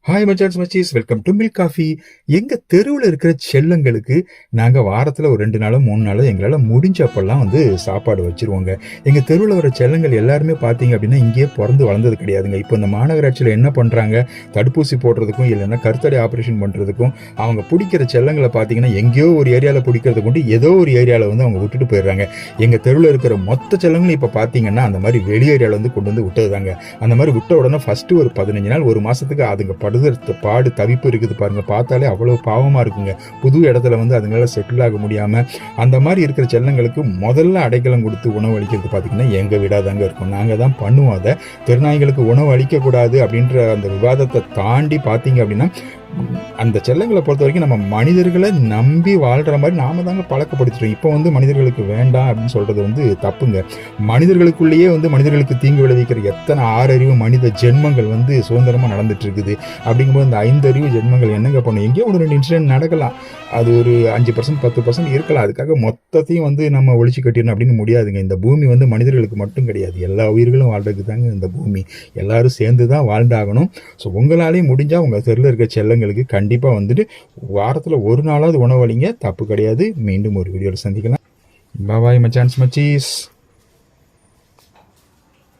Hi மச்சான்ஸ் மச்சீஸ், welcome to milk coffee. எங்கள் தெருவில் இருக்கிற செல்லங்களுக்கு நாங்கள் வாரத்தில் ஒரு 2 நாளோ 3 நாளோ எங்களால் முடிஞ்சப்பெல்லாம் சாப்பாடு வச்சுருவோங்க. எங்கள் தெருவில் வர செல்லங்கள் எல்லாருமே பார்த்தீங்க அப்படின்னா இங்கேயே பிறந்து வளர்ந்தது கிடையாதுங்க. இப்போ இந்த மாநகராட்சியில் என்ன பண்ணுறாங்க, தடுப்பூசி போடுறதுக்கும் இல்லைன்னா கருத்தடை ஆப்ரேஷன் பண்ணுறதுக்கும் அவங்க பிடிக்கிற செல்லங்களை பார்த்தீங்கன்னா எங்கேயோ ஒரு ஏரியாவில் பிடிக்கிறது கொண்டு ஏதோ ஒரு ஏரியாவில் அவங்க விட்டுட்டு போயிடுறாங்க. எங்கள் தெருவில் இருக்கிற மொத்த செல்லங்களும் இப்போ பார்த்தீங்கன்னா அந்த மாதிரி வெளி ஏரியாவில் கொண்டு வந்து விட்டதுதாங்க. அந்த மாதிரி விட்ட உடனே ஃபஸ்ட்டு ஒரு 15 நாள் 1 மாதத்துக்கு அதுங்க பாடு தவிப்பு இருக்குது பாருங்க. பார்த்தாலே அவ்வளவு பாவமா இருக்குங்க. புது இடத்துல அதுங்களால செட்டில் ஆக முடியாம அந்த மாதிரி இருக்கிற செல்லங்களுக்கு முதல்ல அடைக்கலம் கொடுத்து உணவு அளிக்கிறது பார்த்தீங்கன்னா எங்க வீடாதாங்க இருக்கும். நாங்க தான் பண்ணுவோம். அதை தெருநாய்களுக்கு உணவு அளிக்க கூடாது அப்படின்ற அந்த விவாதத்தை தாண்டி பார்த்தீங்க அப்படின்னா அந்த செல்லங்களை பொறுத்த வரைக்கும் நம்ம மனிதர்களை நம்பி வாழ்கிற மாதிரி நாம தாங்க பழக்கப்படுத்திட்டோம். இப்போ மனிதர்களுக்கு வேண்டாம் அப்படின்னு சொல்கிறது தப்புங்க. மனிதர்களுக்குள்ளேயே மனிதர்களுக்கு தீங்கு விளைவிக்கிற எத்தனை 6 அறிவு மனித ஜென்மங்கள் சுதந்திரமாக நடந்துட்டு இருக்குது. அப்படிங்கும்போது இந்த 5 அறிவு ஜென்மங்கள் என்னங்க பண்ணும்? எங்கேயோ 1-2 இன்சிடென்ட் நடக்கலாம், அது ஒரு 5% 10% இருக்கலாம். அதுக்காக மொத்தத்தையும் நம்ம ஒழிச்சு கட்டிடணும் அப்படின்னு முடியாதுங்க. இந்த பூமி மனிதர்களுக்கு மட்டும் கிடையாது, எல்லா உயிர்களும் வாழ்றதுக்கு தாங்க இந்த பூமி. எல்லாரும் சேர்ந்து தான் வாழ்ந்தாகணும். ஸோ உங்களாலேயும் முடிஞ்சால் உங்கள் தெருவில் இருக்க செல்லங்களுக்கு கண்டிப்பாக வாரத்தில் ஒரு நாளாவது உணவளிங்க, தப்பு கிடையாது. மீண்டும் ஒரு வீடியோவில் சந்திக்கலாம். பாய் மச்சான்ஸ் மச்சீஸ்.